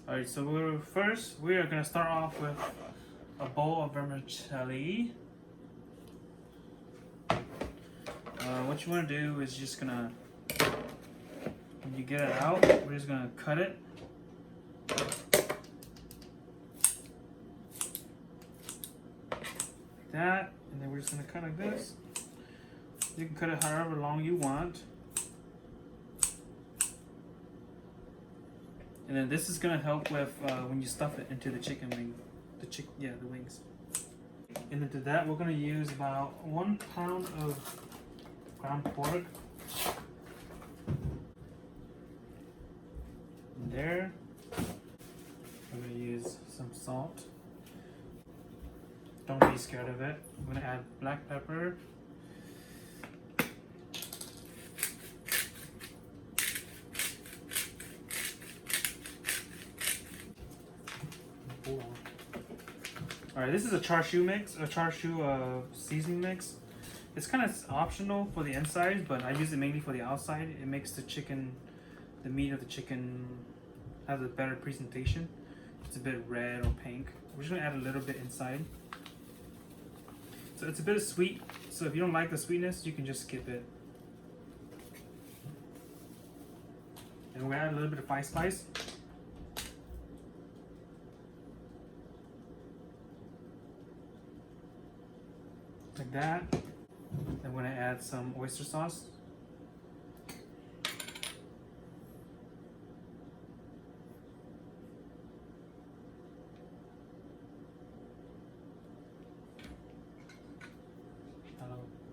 Alright, so we are gonna start off with a bowl of vermicelli. What you want to do is just gonna, when you get it out, we're just gonna cut it. Like that, and then we're just gonna cut like this. You can cut it however long you want. And then this is gonna help with when you stuff it into the chicken wing, the wings. And then to that, we're gonna use about 1 pound of ground pork. And there, we're gonna use some salt. Don't be scared of it. I'm gonna add black pepper. Alright, this is a char siu mix, a char siu seasoning mix. It's kind of optional for the inside, but I use it mainly for the outside. It makes the chicken, the meat of the chicken, have a better presentation. It's a bit red or pink. We're just gonna add a little bit inside. So it's a bit sweet, so if you don't like the sweetness, you can just skip it. And we're gonna add a little bit of spice. Like that. I'm going to add some oyster sauce.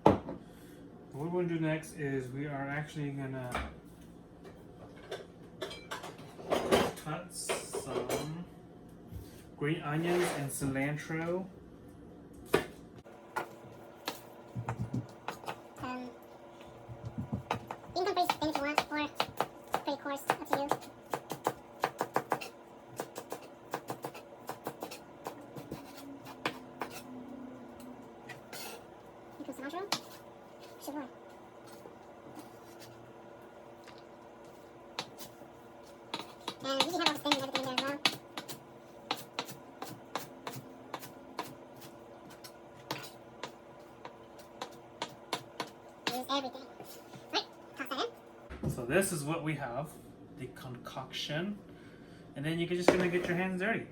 What we're going to do next is we are actually going to cut some green onions and cilantro. You can pretty thin if you want, or pretty coarse, up to you. You put cilantro? Sure. And you can have all the stems and everything in there as well. Use everything. So this is what we have, the concoction, and then you're just gonna get your hands dirty.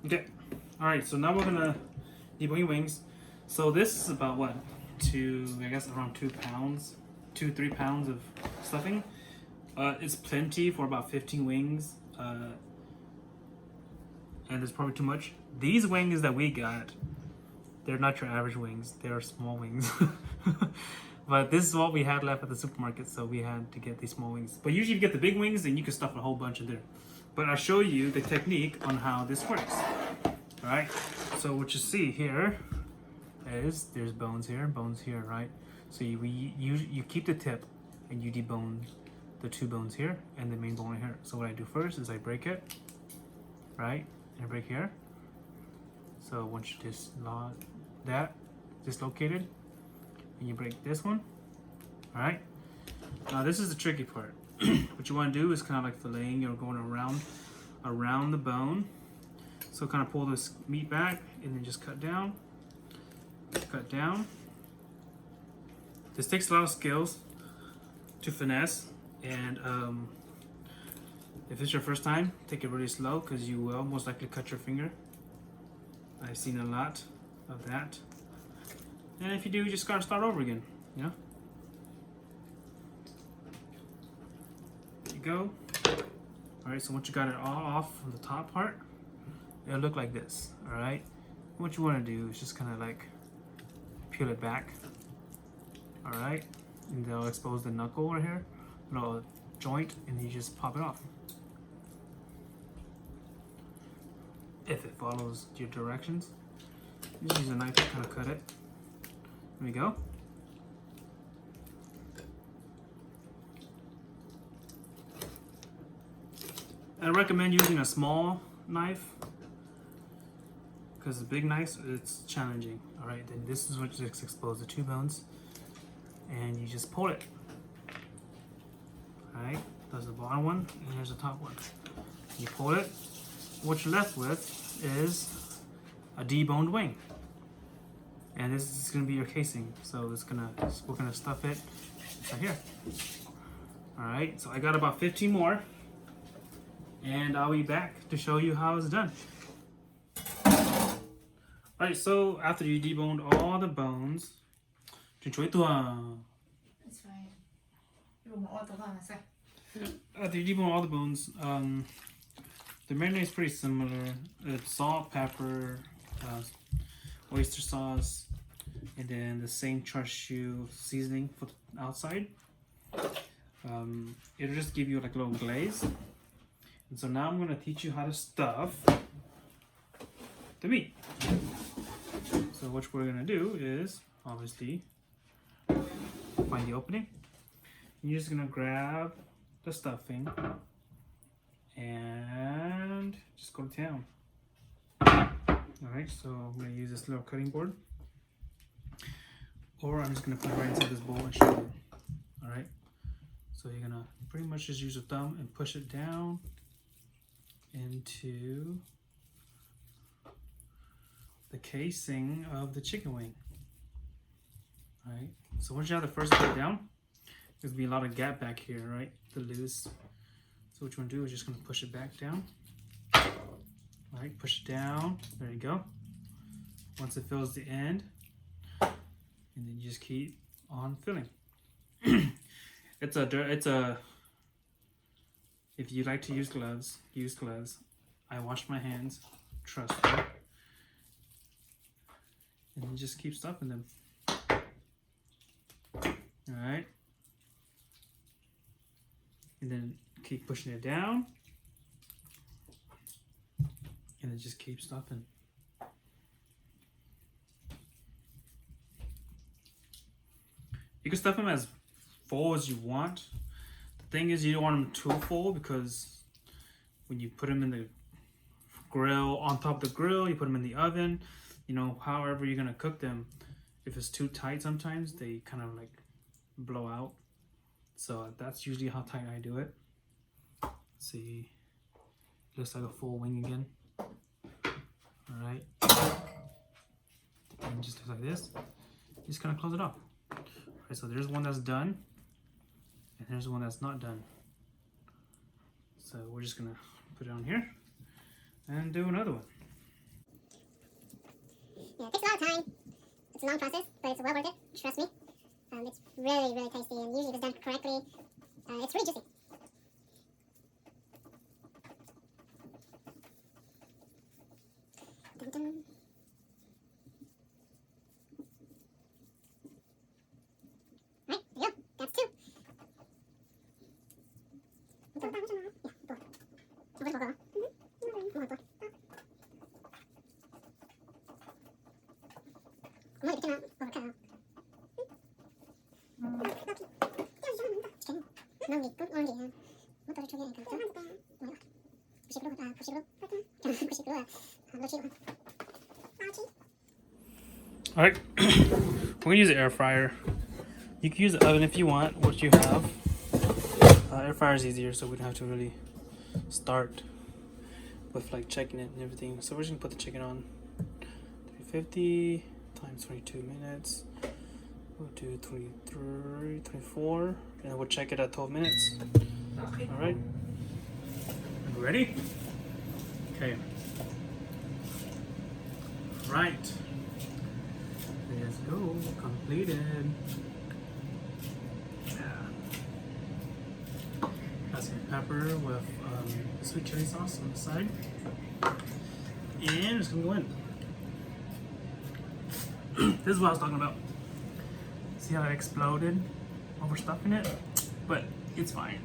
Okay, all right. So now we're gonna debone your wings. So this is about what, around 2 pounds, 3 pounds of stuffing. It's plenty for about 15 wings, and it's probably too much. These wings that we got, they're not your average wings. They are small wings. But this is what we had left at the supermarket, so we had to get these small wings. But usually if you get the big wings, then you can stuff a whole bunch in there. But I'll show you the technique on how this works. All right, so what you see here is there's bones here, right? So you keep the tip and you debone the 2 bones here and the main bone here. So what I do first is I break it, right? And I break here. So once you dislocate it, and you break this one, all right? Now this is the tricky part. What you want to do is kind of like filleting or going around the bone. So kind of pull this meat back and then just cut down. This takes a lot of skills to finesse, and if it's your first time, take it really slow because you will most likely cut your finger. I've seen a lot of that, and if you do, you just gotta start over again, you know? There you go. Alright, so once you got it all off from the top part, it'll look like this, alright? What you want to do is just kind of like peel it back, all right, and they'll expose the knuckle right here, little joint, and you just pop it off. If it follows your directions, just use a knife to kind of cut it. There we go. I recommend using a small knife because the big knives, it's challenging. All right, then this is what just expose the 2 bones, and you just pull it. All right, there's the bottom one, and here's the top one. You pull it. What you're left with is a deboned wing, and this is going to be your casing. So we're gonna stuff it right here. All right, so I got about 15 more, and I'll be back to show you how it's done. Alright, so after you deboned all the bones, It's fine. You want all the ones, after you debone all the bones, the marinade is pretty similar. It's salt, pepper, oyster sauce, and then the same char siu seasoning for the outside. It'll just give you like a little glaze. And so now I'm going to teach you how to stuff the meat. So what we're going to do is, obviously, find the opening. You're just going to grab the stuffing and just go to town. Alright, so I'm going to use this little cutting board. Or I'm just going to put it right inside this bowl and show you. Alright, so you're going to pretty much just use your thumb and push it down into the casing of the chicken wing. Alright, so once you have the first bit down, there's gonna be a lot of gap back here, right? The loose. So what you want to do is just gonna push it back down. Alright, push it down. There you go. Once it fills the end, and then you just keep on filling. If you like to use gloves, use gloves. I wash my hands, trust me. And you just keep stuffing them. Alright. And then keep pushing it down. And then just keep stuffing. You can stuff them as full as you want. The thing is, you don't want them too full because when you put them in the grill, on top of the grill, you put them in the oven, you know, however you're gonna cook them, if it's too tight sometimes, they kind of like blow out. So that's usually how tight I do it. See, looks like a full wing again. Alright. And just like this, just kind of close it off. Alright, so there's one that's done, and here's one that's not done. So we're just gonna put it on here and do another one. Yeah, it takes a lot of time. It's a long process, but it's well worth it. Trust me. It's really, really tasty, and usually if it's done correctly, it's really juicy. Dun, dun. Right, there you go. That's 2. Yeah, Alright, we're gonna use an air fryer. You can use the oven if you want, what you have. Air fryer is easier, so we don't have to really start with like checking it and everything. So we're just gonna put the chicken on. 350 times 22 minutes. We'll do 23, 24, and we'll check it at 12 minutes. Alright. Ready? Okay. Right. Let's go. Completed. Yeah. Got some pepper with sweet chili sauce on the side. And it's gonna go in. This is what I was talking about. See how it exploded over stuffing it? But it's fine.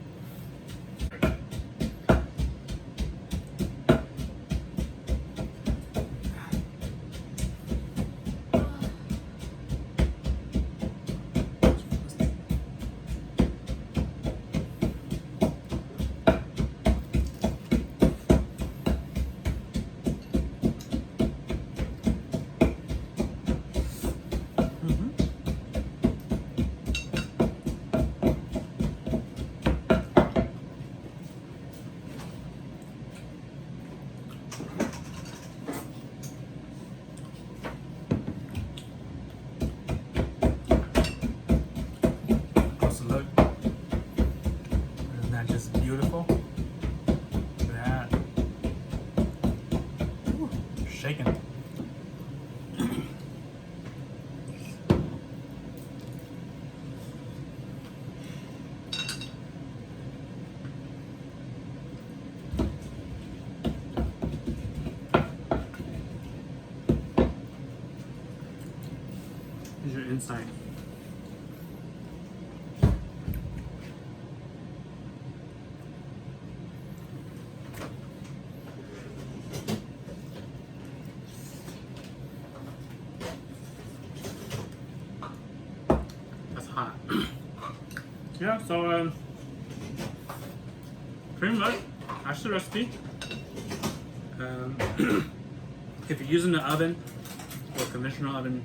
inside. That's hot. Yeah, so pretty much that's the recipe. If you're using the oven or conventional oven,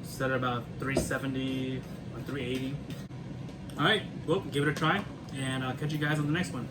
set at about 370 or 380. All right, well, give it a try, and I'll catch you guys on the next one.